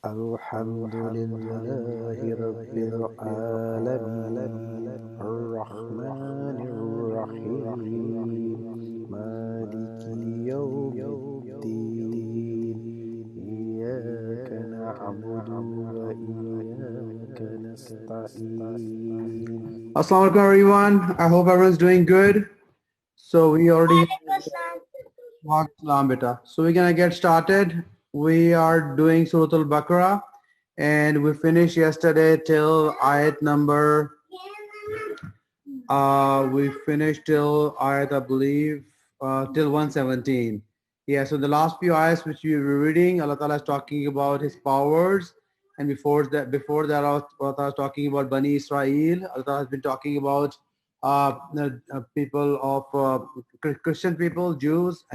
الحمد لله رب العالمين الرحمن الرحيم مالك يوم الدين إياك نعبد وإياك نستعين. Assalamu alaikum everyone. I hope everyone's doing good. So we already So we're gonna get started. We are doing Surah Al-Baqarah and we finished yesterday till ayat number we finished till ayat I believe till 117. Yeah, so the last few ayats which we were reading, Allah Ta'ala is talking about his powers, and before that Allah Ta'ala is talking about Bani Israel. Allah Ta'ala has been talking about people of Christian people, Jews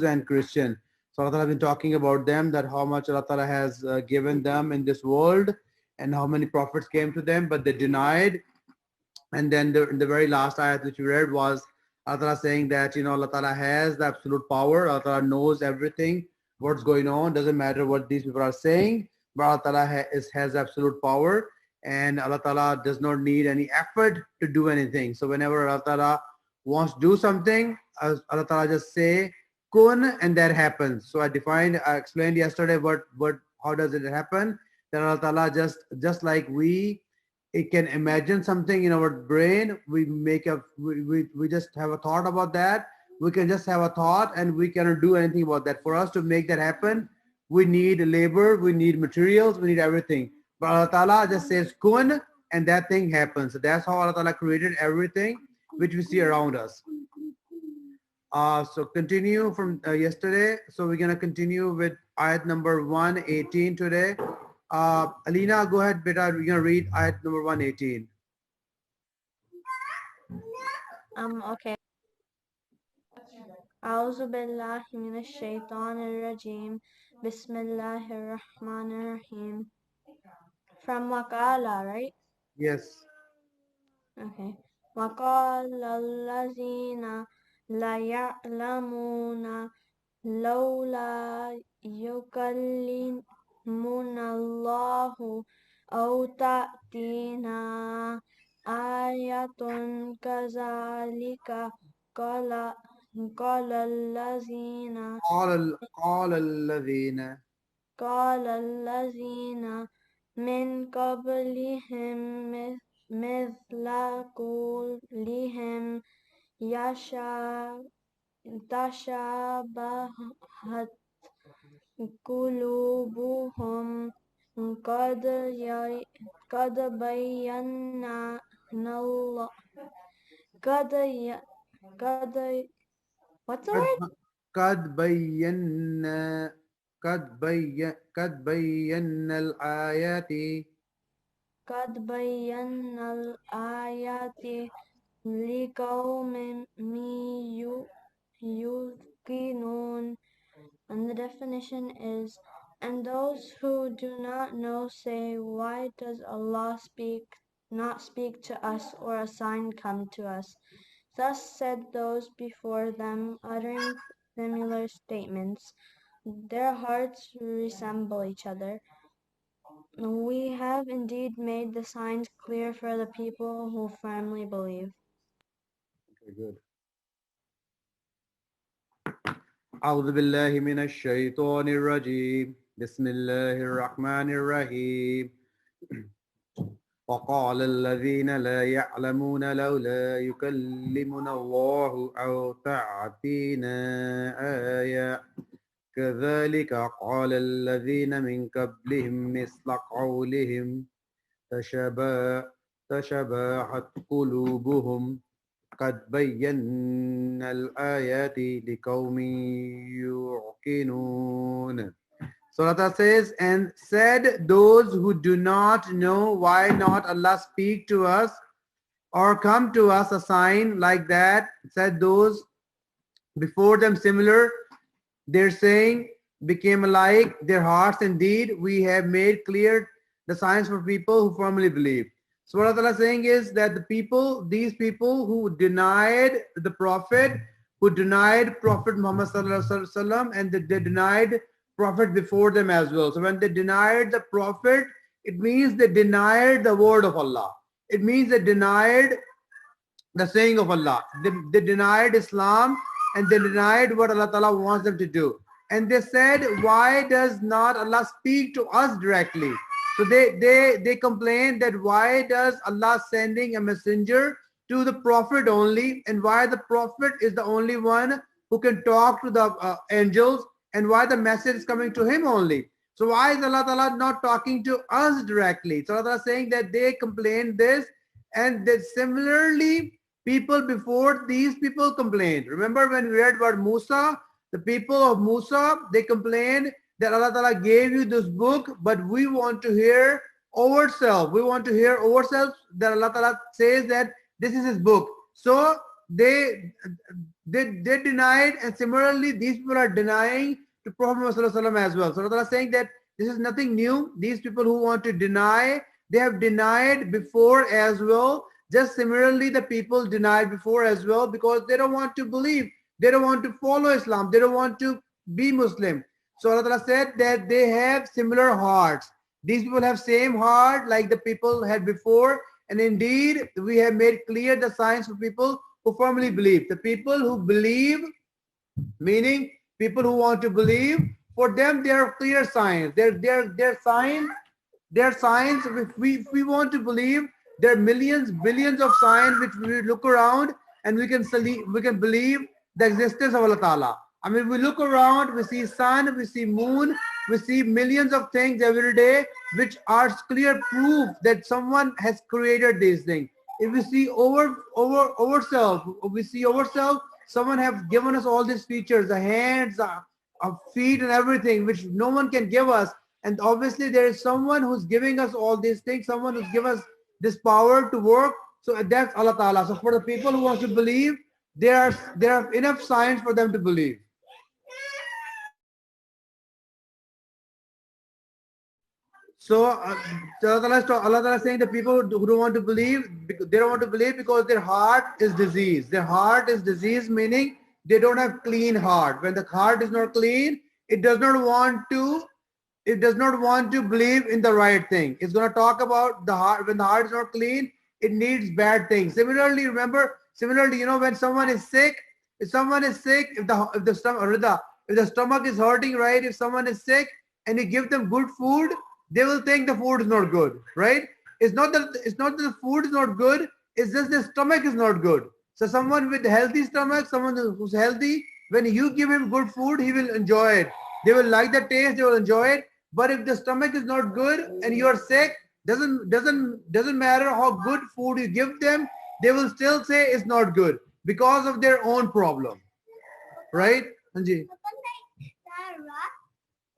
and Christian. So Allah Ta'ala has been talking about them, that how much Allah Ta'ala has given them in this world and how many prophets came to them, but they denied. And then the very last ayat which we read was Allah Ta'ala saying that, Allah Ta'ala has the absolute power. Allah Ta'ala knows everything, what's going on. Doesn't matter what these people are saying, but Allah Ta'ala has absolute power. And Allah Ta'ala does not need any effort to do anything. So whenever Allah Ta'ala wants to do something, Allah Ta'ala just say, kun, and that happens. So I explained yesterday how does it happen? That Allah Ta'ala just like we can imagine something in our brain, we just have a thought about that. We can just have a thought and we cannot do anything about that. For us to make that happen, we need labor, we need materials, we need everything. But Allah Ta'ala just says kun, and that thing happens. So that's how Allah Ta'ala created everything which we see around us. So continue from yesterday. So we're going to continue with ayat number 118 today. Alina, go ahead, beta. We're going to read ayat number 118. Okay. أعوذ بالله من الشيطان الرجيم بسم الله الرحمن الرحيم. From Waqala, right? Yes. Okay. وقال الذين لا يعلمون لولا يكلمنا الله أو تأتينا آية كذلك قال الذين من قبلهم مثل قولهم تشابهت قلوبهم قد بينا الله what's the word? قد بينا الآيات قد بينا الآيات لقوم يوقنون. And the definition is, and those who do not know say, why does Allah not speak to us, or a sign come to us? Thus said those before them, uttering similar statements. Their hearts resemble each other. We have indeed made the signs clear for the people who firmly believe. Okay, good. أعوذ بالله من الشيطان الرجيم بسم الله الرحمن الرحيم وقال الذين لا يعلمون لولا يكلمنا الله أو تأتينا آية كذلك قال الذين من قبلهم مثل قولهم تشابهت قلوبهم قد بينا الآيات لقوم يوقنون. So Allah says, and said those who do not know, why not Allah speak to us or come to us a sign like that. Said those before them similar, their saying became alike, their hearts indeed we have made clear the signs for people who firmly believe. So what Allah is saying is that these people who denied the Prophet, who denied Prophet Muhammad sallallahu alaihi wasallam, and they denied prophet before them as well. So when they denied the prophet, it means they denied the word of Allah. It means they denied the saying of Allah. They denied Islam and they denied what Allah Ta'ala wants them to do. And they said, why does not Allah speak to us directly? So they complained that why does Allah sending a messenger to the prophet only, and why the prophet is the only one who can talk to the angels, and why the message is coming to him only. So why is Allah Ta'ala not talking to us directly? So Allah Ta'ala saying that they complained this, and that similarly people before these people complained. Remember when we read about Musa, the people of Musa, they complained that Allah Ta'ala gave you this book, but we want to hear ourselves. We want to hear ourselves that Allah Ta'ala says that this is his book. So they denied, and similarly these people are denying to Prophet Muhammad as well. So Allah Ta'ala is saying that this is nothing new. These people who want to deny, they have denied before as well. Just similarly, the people denied before as well, because they don't want to believe. They don't want to follow Islam. They don't want to be Muslim. So Allah Ta'ala said that they have similar hearts. These people have same heart like the people had before. And indeed, we have made clear the signs for people who firmly believe. The people who believe, meaning people who want to believe, for them there are clear signs. They're signs. If we want to believe, there are millions, billions of signs which we look around and we can believe the existence of Allah Ta'ala. I mean, we look around, we see sun, we see moon, we see millions of things every day, which are clear proof that someone has created these things. If we see ourselves, someone has given us all these features, the hands, feet and everything, which no one can give us. And obviously there is someone who's giving us all these things, someone who's given us this power to work. So that's Allah Ta'ala. So for the people who want to believe, there are enough signs for them to believe. So Allah Ta'ala is saying the people who don't want to believe, they don't want to believe because their heart is diseased. Their heart is diseased, meaning they don't have clean heart. When the heart is not clean, it does not want to believe in the right thing. It's going to talk about the heart. When the heart is not clean, it needs bad things. Similarly, when someone is sick, if the stomach is hurting, right? If someone is sick and you give them good food, they will think the food is not good, right? It's not that the food is not good, it's just the stomach is not good. So someone with a healthy stomach, someone who's healthy, when you give him good food, he will enjoy it. They will like the taste, they will enjoy it. But if the stomach is not good and you are sick, doesn't matter how good food you give them, they will still say it's not good because of their own problem, right? Anji?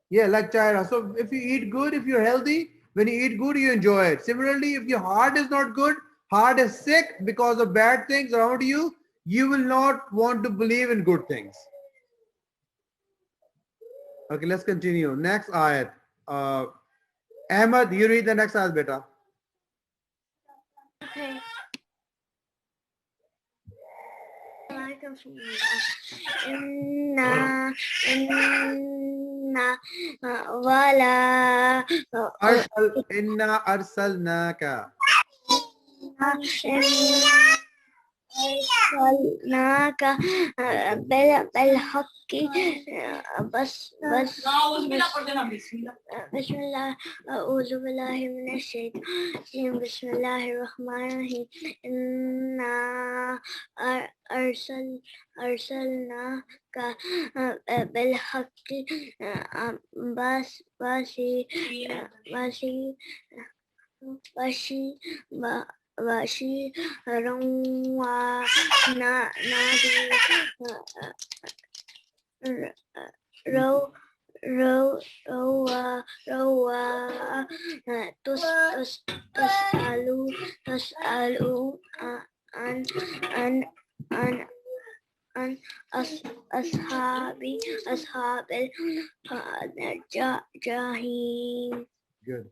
Yeah, like Chaira. So if you eat good, if you're healthy, when you eat good, you enjoy it. Similarly, if your heart is not good, heart is sick because of bad things around you, you will not want to believe in good things. Okay, let's continue. Next ayat. Ahmad, you read the next ayat, beta. Okay. Inna arsalnaka. أرسلناك بالحق بس بسم الله أعوذ بالله من الشيطان بسم الله الرحمن الرحيم إنا أرسلناك بالحق بشيرا تسأل عن أصحاب الجحيم. Good.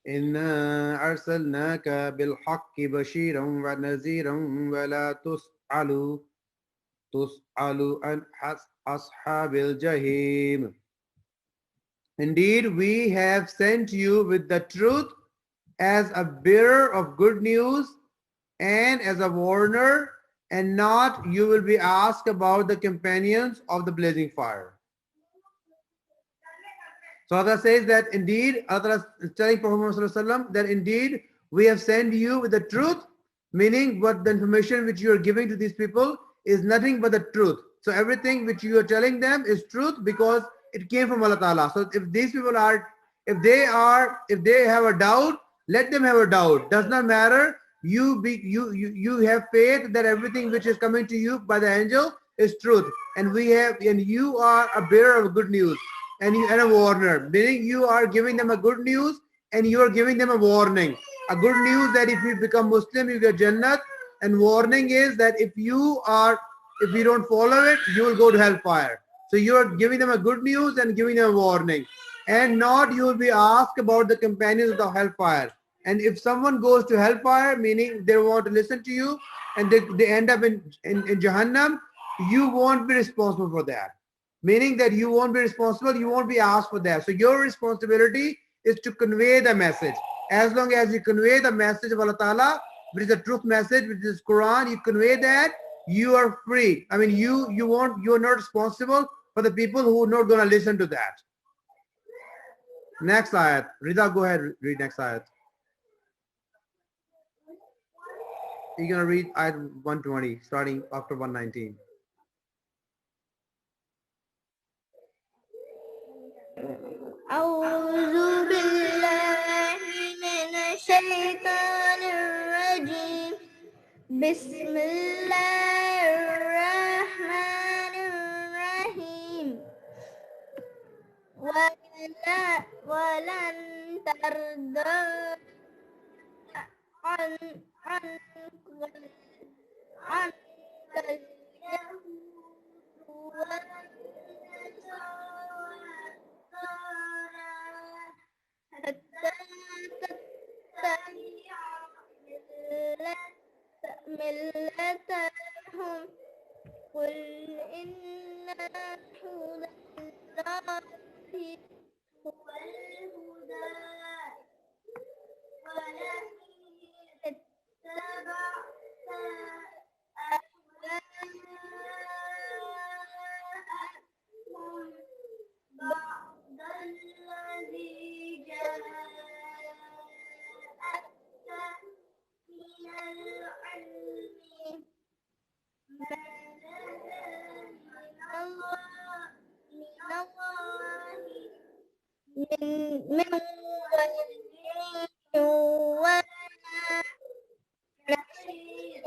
إنا أرسلناك بالحق بشيرا ونذيرا ولا تسأل عن أصحاب الجحيم. Indeed, we have sent you with the truth as a bearer of good news and as a warner, and not you will be asked about the companions of the blazing fire. So Allah says that indeed, Allah is telling Prophet Muhammad that indeed we have sent you with the truth, meaning what the information which you are giving to these people is nothing but the truth. So everything which you are telling them is truth because it came from Allah Ta'ala. So if these people are, if they have a doubt, let them have a doubt. Does not matter. You have faith that everything which is coming to you by the angel is truth, and you are a bearer of good news. And a warner, meaning you are giving them a good news and you are giving them a warning. A good news that if you become Muslim, you get Jannat, and warning is that if you don't follow it, you will go to hellfire. So you are giving them a good news and giving them a warning, and not you will be asked about the companions of the hellfire. And if someone goes to hellfire, meaning they want to listen to you and they end up in Jahannam, you won't be responsible for that. Meaning that you won't be responsible, you won't be asked for that. So your responsibility is to convey the message. As long as you convey the message of Allah Ta'ala, which is the truth message, which is Quran, you convey that, you are free. I mean, you're not responsible for the people who are not going to listen to that. Next ayat. Rida, go ahead, read next ayat. You're going to read ayat 120, starting after 119. أعوذ بالله من الشيطان الرجيم بسم الله الرحمن الرحيم ولن ترضى عنك اليهود حتى تتبع ملتهم قل إن هدى الله هو الهدى ولئن اتبعت أهواءهم بعد الذي جاءك من العلم ما نزل من الله من ولي ولا نصير.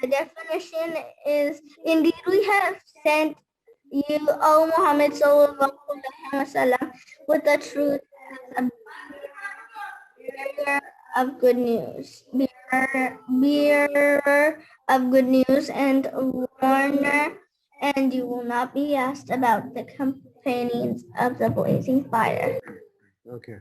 The definition is, indeed we have sent you, O Muhammad sallallahu alaihi wasallam, with the truth as a bearer of good news, bearer of good news and warner, and you will not be asked about the companions of the blazing fire. Okay.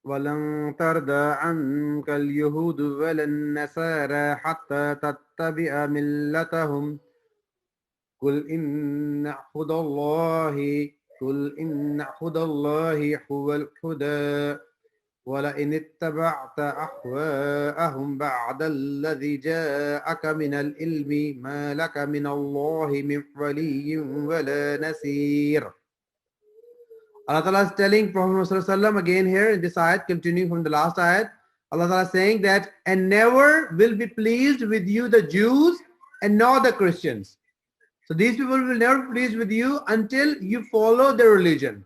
ولن ترضى عنك اليهود ولا النصارى حتى تتبع ملتهم قل إن هدى الله هو الهدى ولئن اتبعت أهواءهم بعد الذي جاءك من العلم ما لك من الله من ولي ولا نصير. Allah Ta'ala is telling Prophet Muhammad again here in this ayat, continuing from the last ayat. Allah Ta'ala is saying that, and never will be pleased with you the Jews and nor the Christians. So these people will never be pleased with you until you follow their religion.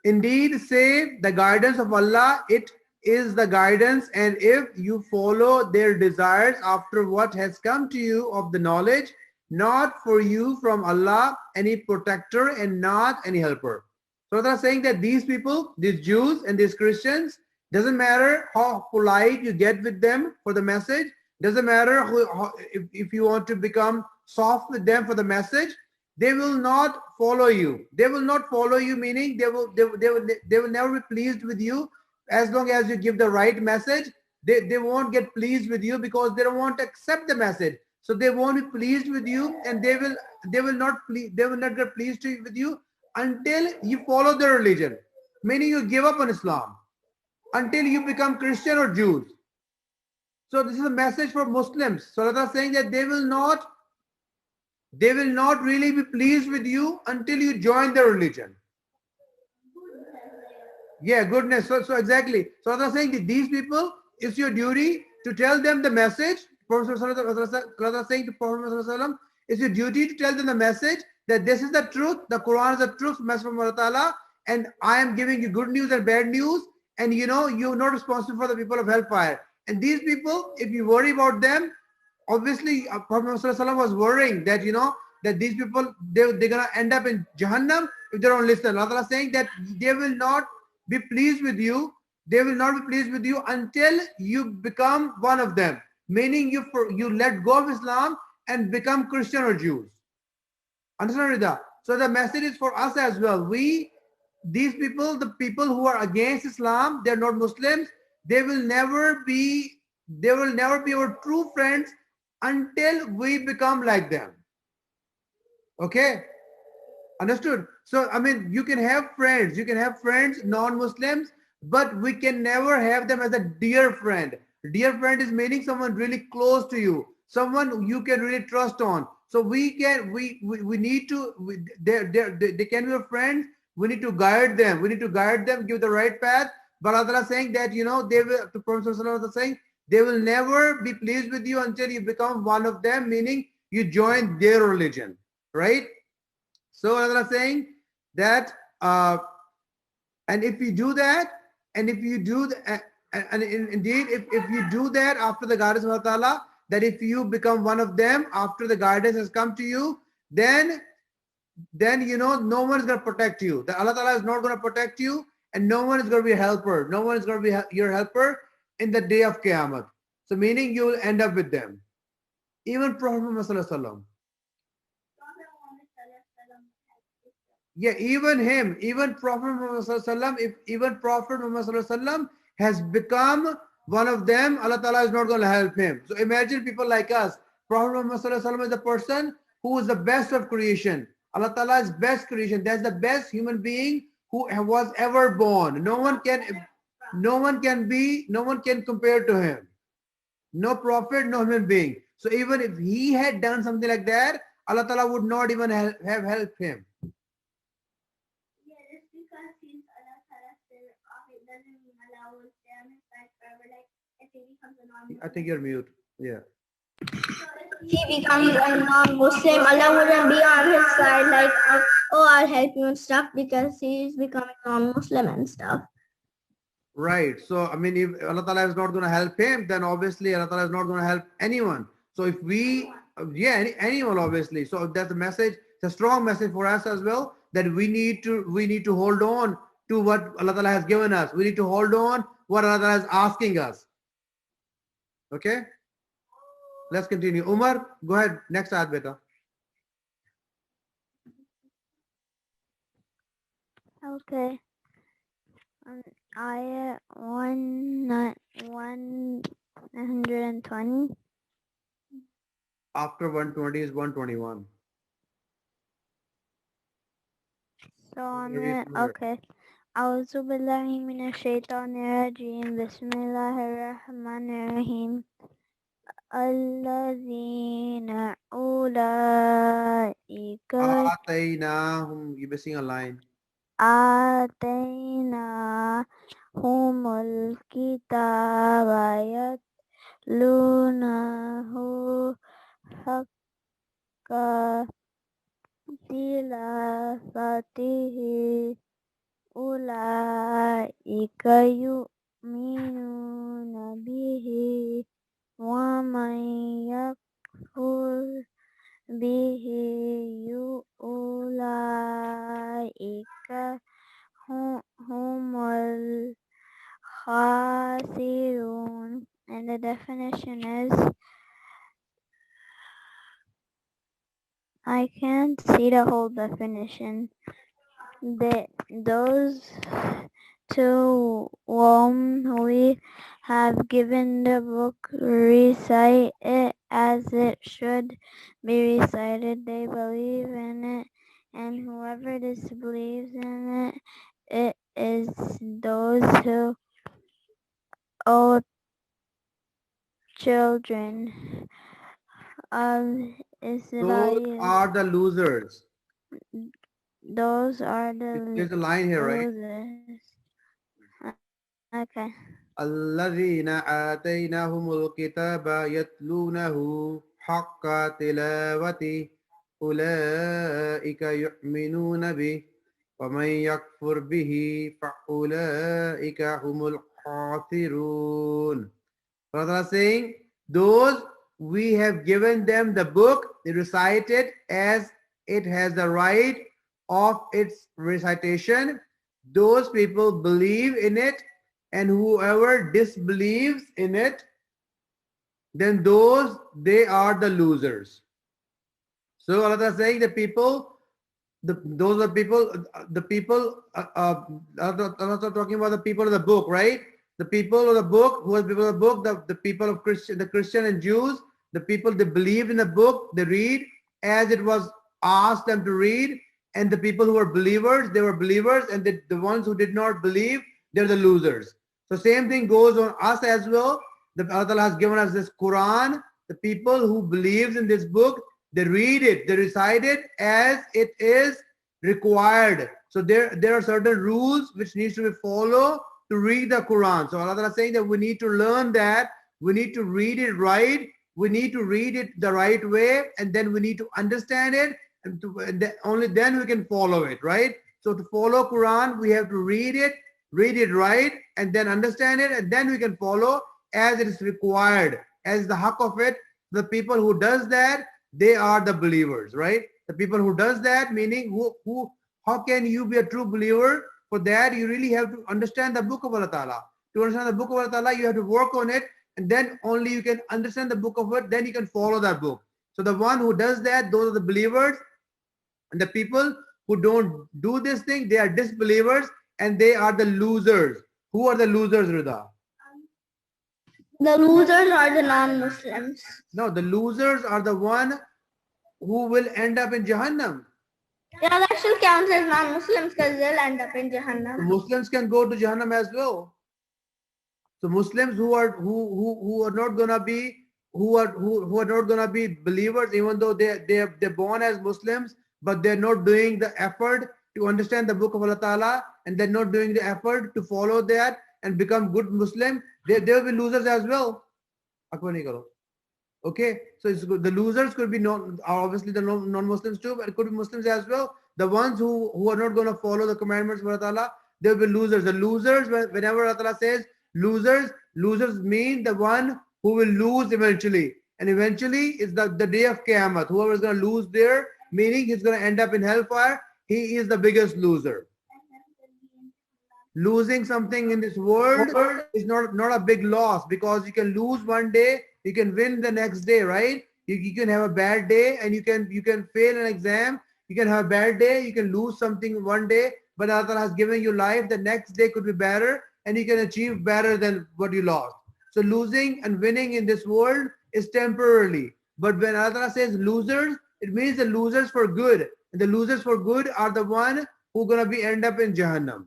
Indeed, say the guidance of Allah, it is the guidance, and if you follow their desires after what has come to you of the knowledge, not for you from Allah any protector and not any helper. So they're saying that these people, these Jews and these Christians, doesn't matter how polite you get with them for the message, doesn't matter if you want to become soft with them for the message, they will not follow you. They will not follow you, meaning they will never be pleased with you as long as you give the right message. They won't get pleased with you because they don't want to accept the message. So they won't be pleased with you, and they will not get pleased with you until you follow their religion, meaning you give up on Islam, until you become Christian or Jews. So this is a message for Muslims. So Allah is saying that they will not really be pleased with you until you join their religion. Yeah, goodness. So exactly. So Allah is saying that these people, it's your duty to tell them the message. Allah is saying to Prophet, it's your duty to tell them the message that this is the truth. The Quran is the truth, message from Allah Ta'ala, and I am giving you good news and bad news. And you're not responsible for the people of hellfire. And these people, if you worry about them, obviously Prophet was worrying that that these people they're gonna end up in Jahannam if they don't listen. Allah is saying that they will not be pleased with you. They will not be pleased with you until you become one of them. Meaning you let go of Islam and become Christian or Jews. Understand Rida? So the message is for us as well. These people, the people who are against Islam, they're not Muslims. They will never be our true friends until we become like them. Okay? Understood? So I mean, you can have friends, non-Muslims, but we can never have them as a dear friend. Dear friend is meaning someone really close to you, someone you can really trust on. So we need to, they can be your friends. We need to guide them. Give the right path. But Allah is saying that, they will, the Prophet is saying, they will never be pleased with you until you become one of them, meaning you join their religion, right? So Allah is saying that, and if you do that, and indeed, if you do that after the guidance of Allah Ta'ala, that if you become one of them after the guidance has come to you, then no one is going to protect you. That Allah Ta'ala is not going to protect you, and no one is going to be a helper. No one is going to be your helper in the day of Qiyamah. So meaning you will end up with them. Even Prophet Muhammad Sallallahu Alaihi Wasallam. Yeah, even Prophet Muhammad Sallallahu Alaihi Wasallam, if even Prophet Muhammad Sallallahu Alaihi Wasallam has become one of them, Allah Ta'ala is not going to help him. So imagine people like us. Prophet Muhammad Sallallahu Alaihi Wasallam is the person who is the best of creation. Allah Ta'ala is best creation. That's the best human being who was ever born. No one can compare to him. No prophet, no human being. So even if he had done something like that, Allah Ta'ala would not even have helped him. Yeah, just because since Allah Ta'ala said it doesn't mean Allah will stay on his side forever. Like if he becomes a non-Muslim. I think you're mute. Yeah. If he becomes a non-Muslim, Allah wouldn't be on his side like, I'll help you and stuff, because he's becoming non-Muslim and stuff. Right. So, I mean, if Allah Ta'ala is not going to help him, then obviously Allah Ta'ala is not going to help anyone. So if we, anyone obviously. So that's a message, it's a strong message for us as well, that we need to hold on to what Allah Ta'ala has given us. We need to hold on what Allah Ta'ala is asking us. Okay? Let's continue. Umar, go ahead. Next ayat, beta. Okay. Ayat 120. After 120 is 121. So okay. أعوذ بالله من الشيطان الرجيم بسم الله الرحمن الرحيم الذين أولئك آتيناهم. You're missing a line. آتيناهم الكتاب يتلونه حق تلاوته أولئك يؤمنون به ومن يكفر به أولئك هم الخاسرون. And the definition is, I can't see the whole definition. Those to whom we have given the book recite it as it should be recited, they believe in it, and whoever disbelieves in it is those who owe children of Those Israel. are the losers. Those are the There's a line here, right? losers. Okay. الذين آتيناهم الكتاب يتلونه حق تلاوته أولئك يؤمنون به ومن يكفر به فأولئك هم الخاسرون. Allah is saying, those we have given them the book, they recite it as it has the right of its recitation. Those people believe in it, and whoever disbelieves in it, then those, they are the losers. So Allah is saying the people, those are people, Allah is talking about the people of the book, right? The people of the book, who are people of the book, the people of Christian, the Christian and Jews, the people that believe in the book, they read as it was asked them to read, and the people who were believers, they were believers, and the ones who did not believe, they're the losers. So same thing goes on us as well. Allah has given us this Quran. The people who believes in this book, they read it, they recite it as it is required. So there are certain rules which needs to be followed to read the Quran. So Allah is saying that we need to learn that, we need to read it right, we need to read it the right way, and then we need to understand it, and only then we can follow it, right? So to follow Quran, we have to read it right, and then understand it, and then we can follow as it is required, as the haqq of it. The people who does that, they are the believers, right? The people who does that, meaning who how can you be a true believer? For that, you really have to understand the book of Allah Ta'ala. To understand the book of Allah Ta'ala, you have to work on it, and then only you can understand the book of it, then you can follow that book. So the one who does that, those are the believers, and the people who don't do this thing, they are disbelievers, and they are the losers. Who are the losers, Rida? The losers are the non-Muslims. No, the losers are the one who will end up in Jahannam. Yeah, that still counts as non-Muslims because they'll end up in The Jahannam. Muslims can go to Jahannam as well. So Muslims who are not gonna be who are not gonna be believers, even though they're born as Muslims, but they're not doing the effort to understand the book of Allah Ta'ala, and they're not doing the effort to follow that and become good Muslim, they will be losers as well. Okay, so it's good. The losers could be obviously the non-Muslims too, but it could be Muslims as well. The ones who are not going to follow the commandments of Allah Ta'ala, they will be losers. The losers, whenever Allah Ta'ala says losers mean the one who will lose eventually. And eventually is the day of Qiyamah. Whoever is going to lose there, meaning he's going to end up in hellfire, he is the biggest loser. Losing something in this world is not a big loss, because you can lose one day, you can win the next day, right? You can have a bad day and you can fail an exam. You can have a bad day, you can lose something one day, but Allah has given you life. The next day could be better, and you can achieve better than what you lost. So losing and winning in this world is temporarily. But when Allah says losers, it means the losers for good. And the losers for good are the one who are gonna end up in Jahannam.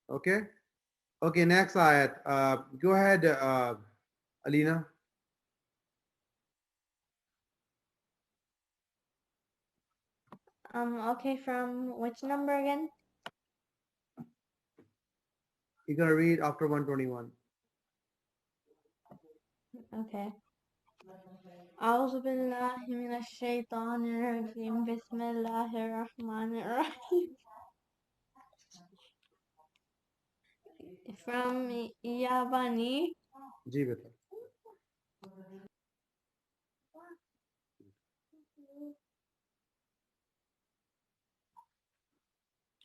Okay. Okay, next ayat. Go ahead, Alina. Okay, from which number again? You're gonna read after 121. Okay. أعوذ بالله من الشيطان الرجيم بسم الله الرحمن الرحيم. From Yabani. जी बेटा.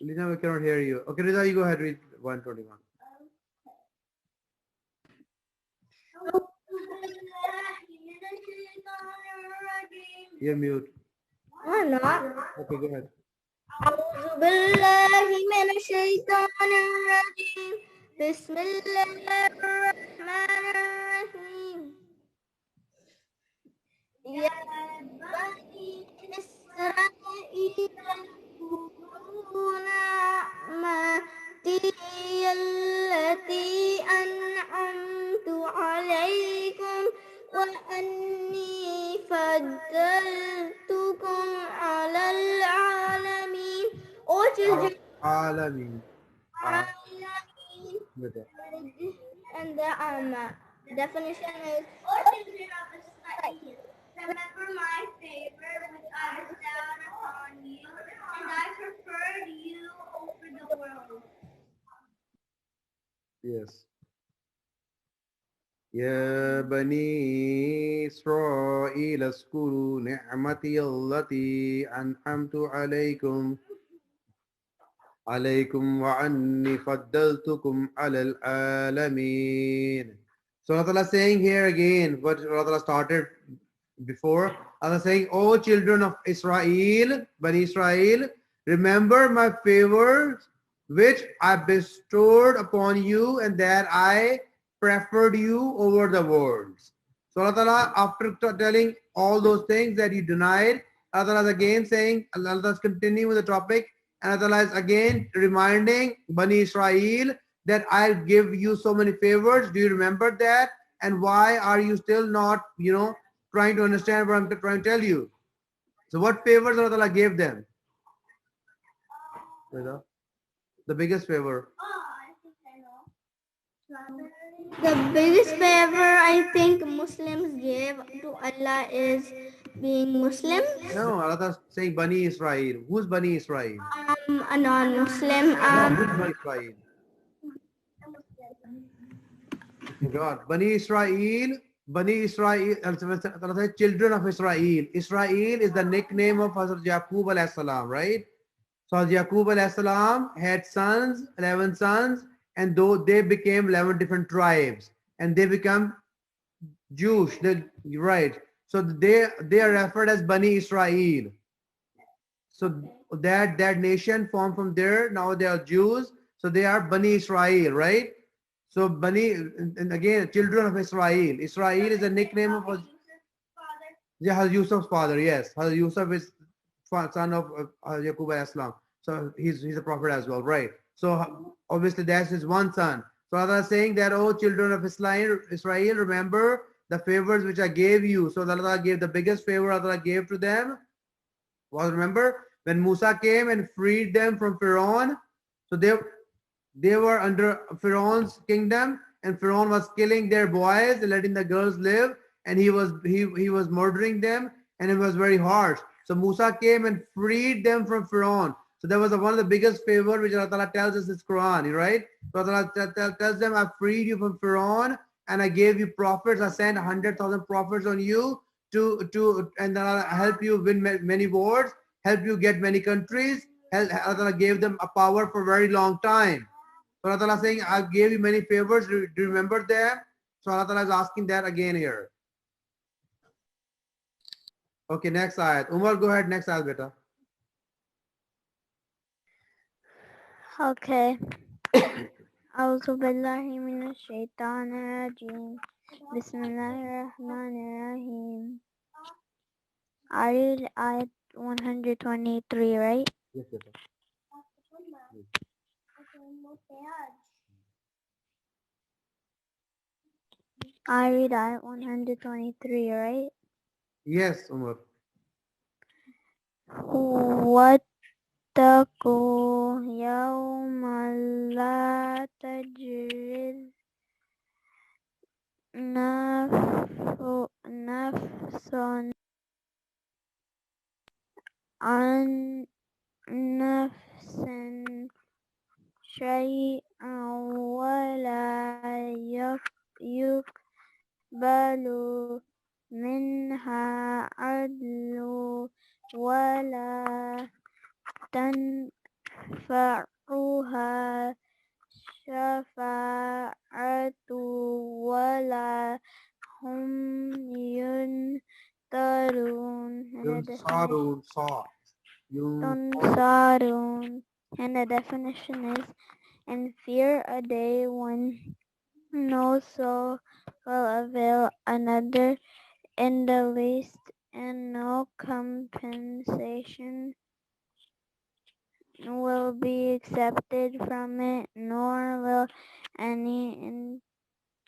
Lina, we cannot hear you. Okay, Rida, you go ahead, read 121. You're mute. I'm not. Okay, go ahead. أعوذ بالله من الشيطان الرجيم بسم الله الرحمن الرحيم يا بني إسرائيل اذكروا نعمتي التي أنعمت عليكم وأني فضلتكم على العالمين. O children, Alamin. and the definition is remember my favor which I bestowed upon you, and I preferred you over the world. Yes. يا بني إسرائيل اذكروا نعمتي التي أنعمت عليكم وأني فضلتكم على العالمين. So Allah Ta'ala saying here again what Allah Ta'ala started before. Allah saying, O children of Israel, Bani Israel, remember my favors which I bestowed upon you and that I preferred you over the worlds. So Allah Ta'ala, after telling all those things that you denied, Allah Ta'ala is again saying, Allah Ta'ala is continuing with the topic, and Allah Ta'ala is again reminding Bani Israel that I give you so many favors. Do you remember that? And why are you still not, trying to understand what I'm trying to tell you? So what favors Allah Ta'ala gave them? The biggest favor. The biggest favor I think Muslims gave to Allah is being Muslim. No, Allah Ta'ala is saying Bani Israel. Who's Bani Israel? A non-Muslim. Who's Bani Israel? God. Bani Israel, Allah says children of Israel. Israel is the nickname of Hazrat Yaqub alayhi salam, right? So Hazrat Yaqub alayhi salam had sons, 11 sons, and though they became 11 different tribes, and they become Jewish, right? So they are referred as Bani Israel. So that nation formed from there. Now they are Jews, so they are Bani Israel, right? So Bani, and again, children of Israel. Israel is a nickname of Hazrat Yusuf's father. Yes, Hazrat Yusuf is son of Yaqub alayhi salam. So he's a prophet as well, right? So obviously that's his one son. So Allah is saying that, oh children of Israel, remember the favors which I gave you. So Allah gave the biggest favor Allah gave to them was, remember when Musa came and freed them from Pharaoh. So they were under Pharaoh's kingdom, and Pharaoh was killing their boys and letting the girls live, and he was murdering them, and it was very harsh. So Musa came and freed them from Pharaoh. So that was one of the biggest favor which Allah Ta'ala tells us in this Quran, right? So Allah tells them, I freed you from Pharaoh and I gave you prophets. I sent 100,000 prophets on you and then I'll help you win many wars, help you get many countries. Allah Ta'ala gave them a power for a very long time. So Allah Ta'ala is saying, I gave you many favors. Do you remember them? So Allah Ta'ala is asking that again here. Okay, next ayat. Umar, go ahead. Next ayat, beta. Okay. أعوذ بالله من الشيطان الرجيم. بسم الله الرحمن الرحيم. I read ayat 123, right? Yes, beta. I read ayat 123, right? Yes, Umar. واتقوا يوما لا تجري نفس عن نفس شيئا ولا يقبل منها عدل ولا تنفعها شفاعة ولا هم ينصرون. And the definition is, and fear a day when no soul will avail another in the least, and no compensation will be accepted from it, nor will any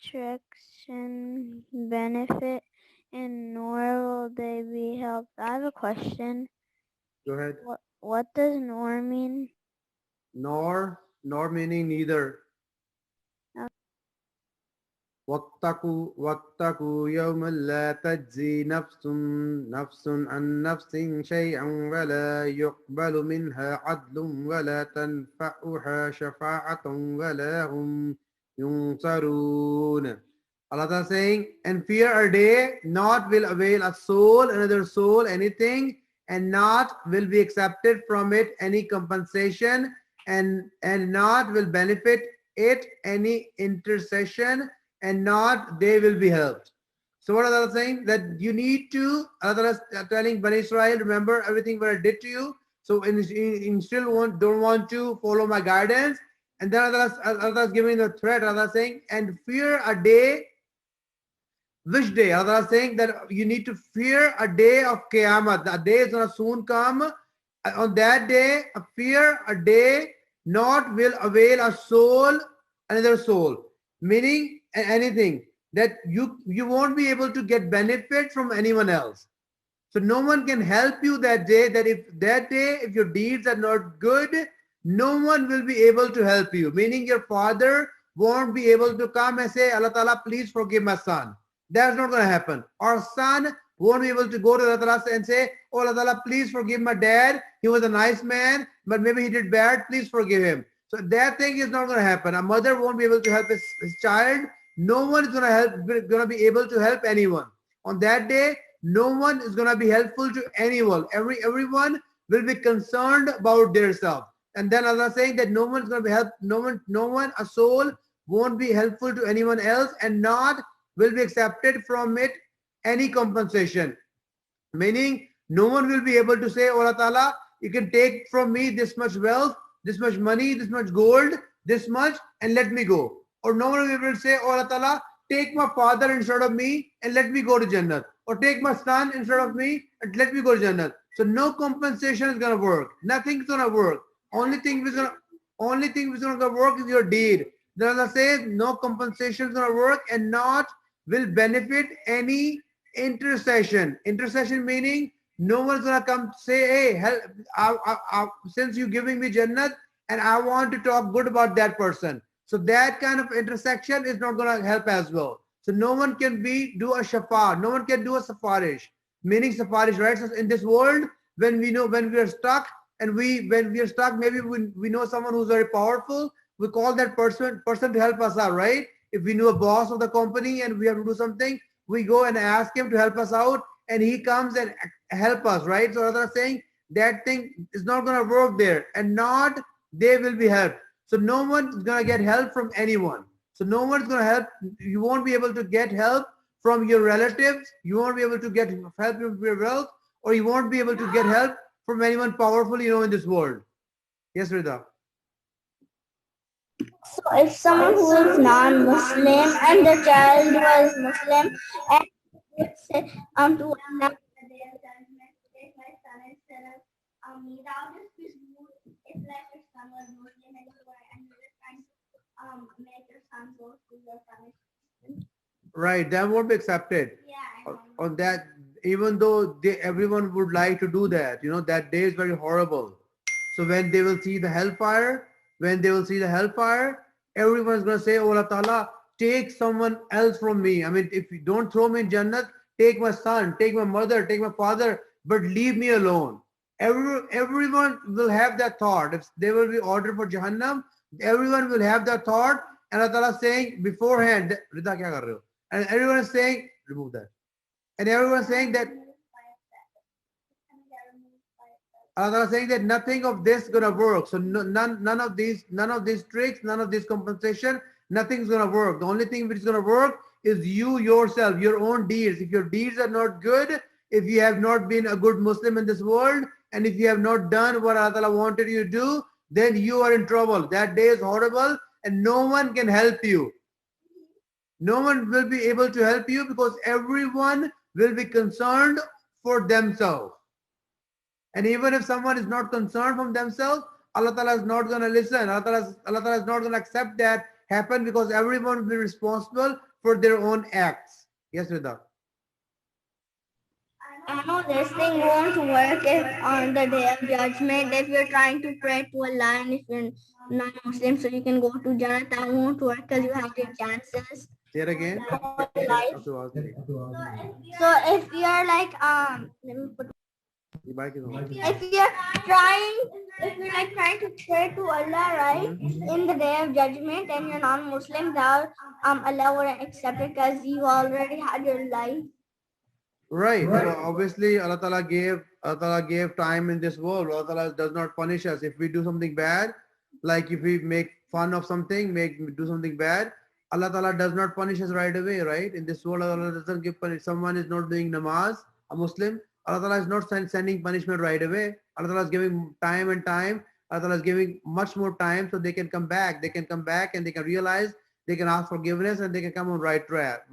instruction benefit, and nor will they be helped. I have a question. Go ahead. What does nor mean? Nor meaning neither. واتقوا يوما لا تجزي نفس عن نفس شيئا ولا يقبل منها عدل ولا تنفعها شفاعة ولا هم ينصرون. Allah is saying, and fear a day not will avail a soul, another soul, anything, and not will be accepted from it any compensation, and not will benefit it any intercession, and not they will be helped. So what Allah is saying? That you need to, Allah is telling Bani Israel, remember everything what I did to you. So in still don't want to follow my guidance. And then Allah is giving the threat. Allah is saying, and fear a day. Which day? Allah is saying that you need to fear a day of Qiyamah. The day is going to soon come. On that day, fear a day not will avail a soul, another soul. Meaning anything that you won't be able to get benefit from anyone else. So no one can help you that day. If your deeds are not good, no one will be able to help you. Meaning your father won't be able to come and say, Allah Ta'ala, please forgive my son. That's not going to happen. Our son won't be able to go to Allah Ta'ala and say, oh Allah Ta'ala, please forgive my dad. He was a nice man, but maybe he did bad. Please forgive him. So that thing is not going to happen. A mother won't be able to help his child. No one is going to be able to help anyone. On that day, no one is going to be helpful to anyone. Everyone will be concerned about their self. And then Allah is saying that no one is going to be helped. No one, a soul won't be helpful to anyone else, and not will be accepted from it any compensation. Meaning, no one will be able to say, oh Allah Ta'ala, you can take from me this much wealth, this much money, this much gold, this much, and let me go. Or no one will be able to say, oh Allah Ta'ala, take my father instead of me and let me go to Jannah. Or take my son instead of me and let me go to Jannah. So no compensation is going to work. Nothing's going to work. Only thing which is going to work is your deed. Then Allah says no compensation is going to work, and not will benefit any intercession. Intercession meaning no one's going to come say, hey, help, since you're giving me Jannah and I want to talk good about that person. So that kind of intersection is not going to help as well. So no one can do a shafa. No one can do a safarish. Meaning safarish, right? So in this world, when we are stuck, and when we are stuck, maybe we know someone who's very powerful, we call that person to help us out, right? If we know a boss of the company and we have to do something, we go and ask him to help us out, and he comes and help us, right? So others are saying that thing is not going to work there, and not they will be helped. So no one is going to get help from anyone. So no one is going to help. You won't be able to get help from your relatives. You won't be able to get help from your wealth, or you won't be able to get help from anyone powerful, in this world. Yes, Rida. So if someone who is non-Muslim and the child was Muslim, and would say to Allah, my son instead of me, that would just be rude. If like your son was Muslim and you were trying to make your son go through your punishment. Right, that won't be accepted. Yeah. On that, even though everyone would like to do that, that day is very horrible. So when they will see the hellfire, everyone is going to say, oh Allah Ta'ala, take someone else from me. I mean, if you don't throw me in Jannah, take my son, take my mother, take my father, but leave me alone. Everyone will have that thought. If they will be ordered for Jahannam, everyone will have that thought. And Allah Ta'ala is saying beforehand, Rida kya kar rahe ho? And everyone is saying, remove that. And everyone is saying that Allah is saying that nothing of this is gonna work. So none of these tricks, none of this compensation, nothing's gonna work. The only thing which is gonna work is you yourself, your own deeds. If your deeds are not good, if you have not been a good Muslim in this world, and if you have not done what Allah wanted you to do, then you are in trouble. That day is horrible, and no one can help you. No one will be able to help you, because everyone will be concerned for themselves. And even if someone is not concerned from themselves, Allah Ta'ala is not going to listen. Allah Ta'ala is not going to accept that happen, because everyone will be responsible for their own acts. Yes, Rida. I know this thing won't work if on the day of judgment, if you're trying to pray to Allah and if you're non-Muslim, so you can go to Jannah, that won't work because you have your chances. Say it again. Life. So if you're like let me put, if you're like trying to pray to Allah, right, in the day of judgment, and you're non-Muslim, that Allah wouldn't accept it because you already had your life. Right. So obviously Allah Ta'ala gave time in this world. Allah Ta'ala does not punish us if we do something bad. Like if we make fun of something, do something bad, Allah Ta'ala does not punish us right away, right? In this world, Allah doesn't give punishment. Someone is not doing namaz, a Muslim, Allah Ta'ala is not sending punishment right away. Allah Ta'ala is giving time and time. Allah Ta'ala is giving much more time so they can come back. They can come back and they can realize, they can ask forgiveness and they can come on right track.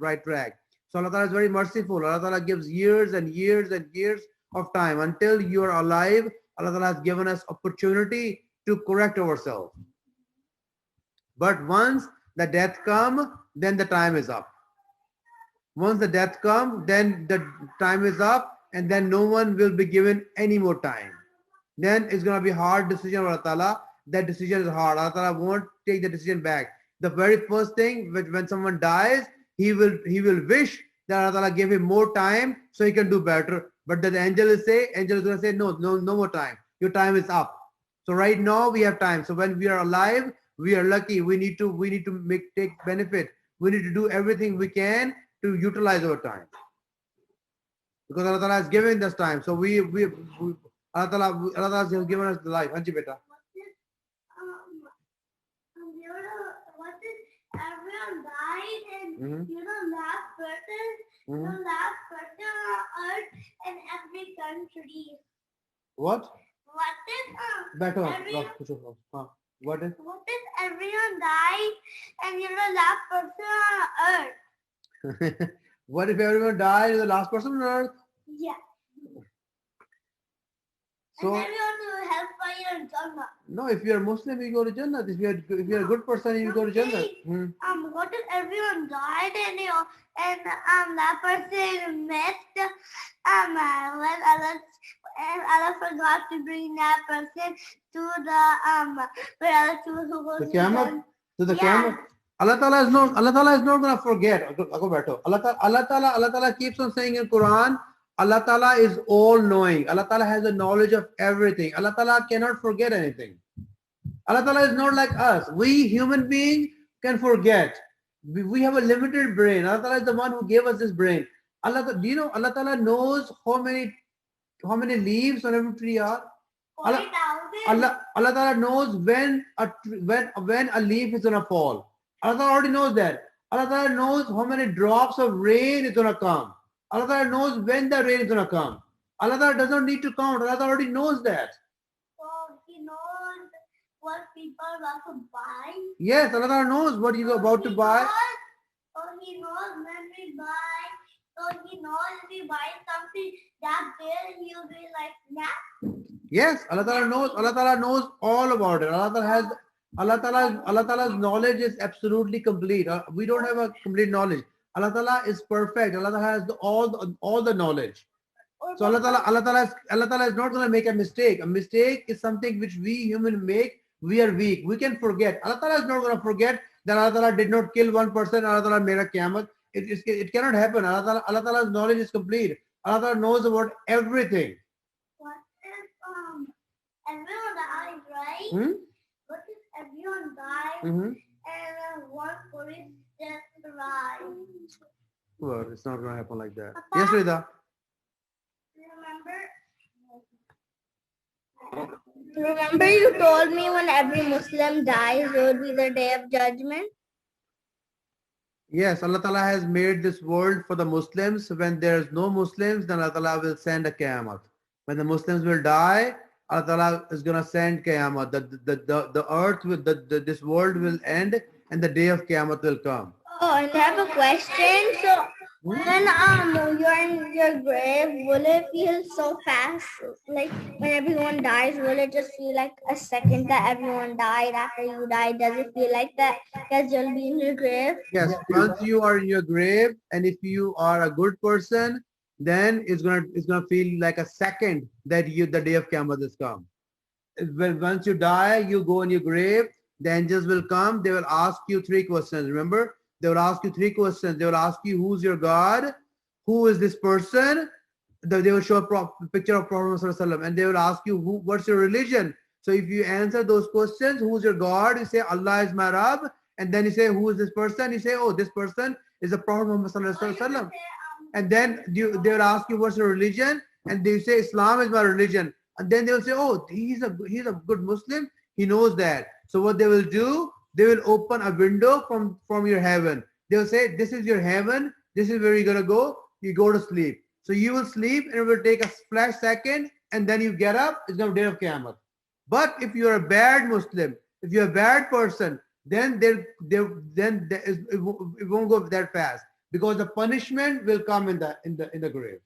So Allah Ta'ala is very merciful. Allah Ta'ala gives years and years and years of time. Until you are alive, Allah Ta'ala has given us opportunity to correct ourselves. But once the death comes, then the time is up. Once the death comes, then the time is up, and then no one will be given any more time. Then it's going to be a hard decision of Allah Ta'ala. That decision is hard. Allah Ta'ala won't take the decision back. The very first thing, when someone dies, he will wish that Allah Ta'ala gave him more time so he can do better. But the angel is going to say, no more time. Your time is up. So right now we have time. So when we are alive, we are lucky. We need to take benefit. We need to do everything we can to utilize our time, because Allah Ta'ala has given us time. So Allah Ta'ala has given us the life. Anji beta. What if everyone died and last person, the last person on earth in every country? What? What if Better. What if everyone died and last person on earth? What if everyone died and the last person on earth? Yeah. So, and everyone will help by your Jannah. No, if you are Muslim, you go to Jannah. If you are a good person, you go to Jannah. What if everyone died and that person missed when Allah forgot to bring that person to the where Allah was supposed to the Qiyamah. Allah Ta'ala is not going to forget. Allah Ta'ala keeps on saying in Quran, Allah Ta'ala is all knowing. Allah Ta'ala has the knowledge of everything. Allah Ta'ala cannot forget anything. Allah Ta'ala is not like us. We human beings can forget. We have a limited brain. Allah Ta'ala is the one who gave us this brain. Do you know Allah Ta'ala knows how many leaves on every tree are? Allah Ta'ala knows when a leaf is gonna fall. Allah Ta'ala already knows that. Allah Ta'ala knows how many drops of rain is gonna come. Allah Ta'ala knows when the rain is gonna come. Allah Ta'ala does not need to count. Allah Ta'ala already knows that. So He knows what people are about to buy. Yes, Allah Ta'ala knows what you are about to buy. So He knows when we buy. So He knows if we buy something that big, He'll be like, nah. Yes, Allah Ta'ala knows all about it. Allah Ta'ala's knowledge is absolutely complete. We don't have a complete knowledge. Allah Ta'ala is perfect. Allah Ta'ala has all the knowledge. So Allah Ta'ala is not going to make a mistake. A mistake is something which we human make. We are weak. We can forget. Allah Ta'ala is not going to forget that Allah Ta'ala did not kill one person. Allah Ta'ala made a qiyamah. It cannot happen. Allah Ta'ala's knowledge is complete. Allah Ta'ala knows about everything. What if everyone dies, right? What if everyone dies and one police just arrives? Well, it's not going to happen like that. Yes, Rida. Remember you told me when every Muslim dies, it would be the day of judgment? Yes, Allah Ta'ala has made this world for the Muslims. When there is no Muslims, then Allah Ta'ala will send a Qiyamah. When the Muslims will die, Allah Ta'ala is going to send Qiyamah. The earth, this world will end and the day of Qiyamah will come. Oh, and I have a question. So When you're in your grave, will it feel so fast? Like when everyone dies, will it just feel like a second that everyone died after you died? Does it feel like that because you'll be in your grave? Yes, once you are in your grave, and if you are a good person, then it's gonna feel like a second that the day of Qiyamah has come. When once you die, you go in your grave, the angels will come, they will ask you three questions. Remember, they will ask you three questions. They will ask you, who's your God? Who is this person? They will show a picture of Prophet Muhammad, and they will ask you, what's your religion? So if you answer those questions, who's your God? You say, Allah is my Rabb. And then you say, who is this person? You say, oh, this person is the Prophet Muhammad. And then they will ask you, what's your religion? And they say, Islam is my religion. And then they will say, oh, he's a good Muslim. He knows that. So what they will do, they will open a window from your heaven. They'll say, this is your heaven. This is where you're going to go. You go to sleep. So you will sleep, and it will take a flash second, and then you get up. It's going to be day of Qiyamah. But if you're a bad Muslim, if you're a bad person, then it won't go that fast, because the punishment will come in the grave.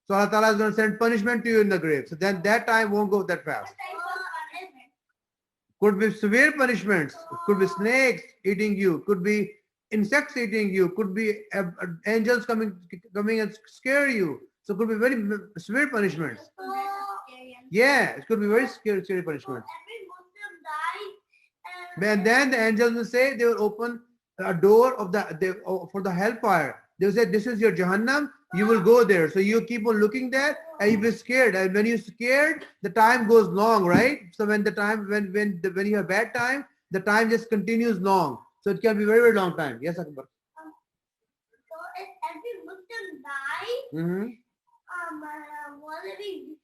So Allah Ta'ala is going to send punishment to you in the grave. So then that time won't go that fast. Could be severe punishments. Could be snakes eating you. Could be insects eating you. Could be angels coming and scare you. So it could be very severe punishments. Yeah, it could be very scary punishments. And then the angels will say, they will open a door of for the hellfire. They will say, this is your Jahannam. You will go there. So you keep on looking there, and you will be scared. And when you're scared, the time goes long, right? So when you have bad time, the time just continues long. So it can be very, very long time. Yes, Akbar. So if every Muslim dies, will it be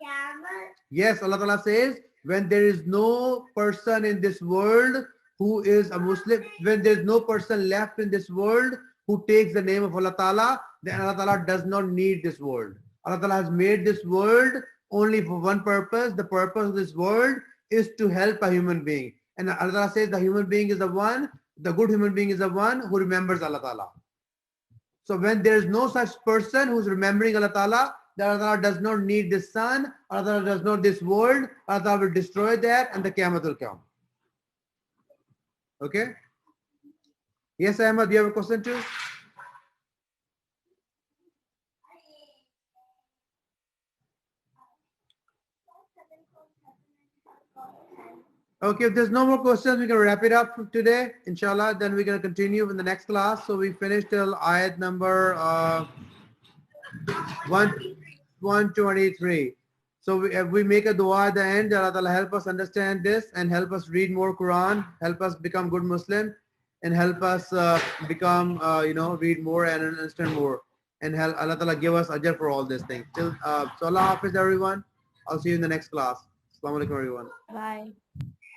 Qiyamah? Yes, Allah Ta'ala says, when there is no person in this world who is a Muslim, when there is no person left in this world who takes the name of Allah Ta'ala, then Allah Ta'ala does not need this world. Allah Ta'ala has made this world only for one purpose. The purpose of this world is to help a human being. And Allah Ta'ala says the human being is the good human being is the one who remembers Allah Ta'ala. So when there is no such person who's remembering Allah Ta'ala, then Allah Ta'ala does not need this sun, Allah Ta'ala does not this world, Allah Ta'ala will destroy that, and the Qiyamah will come. Okay? Yes, Ahmad, do you have a question too? Okay, if there's no more questions, we can wrap it up for today, inshallah. Then we're going to continue in the next class. So we finished till ayat number 123. So we make a dua at the end. Allah Ta'ala help us understand this and help us read more Quran, help us become good Muslim, and help us become, read more and understand more. And help Allah Ta'ala give us ajr for all these things. So Allah Hafiz everyone. I'll see you in the next class. Assalamu alaikum everyone. Bye.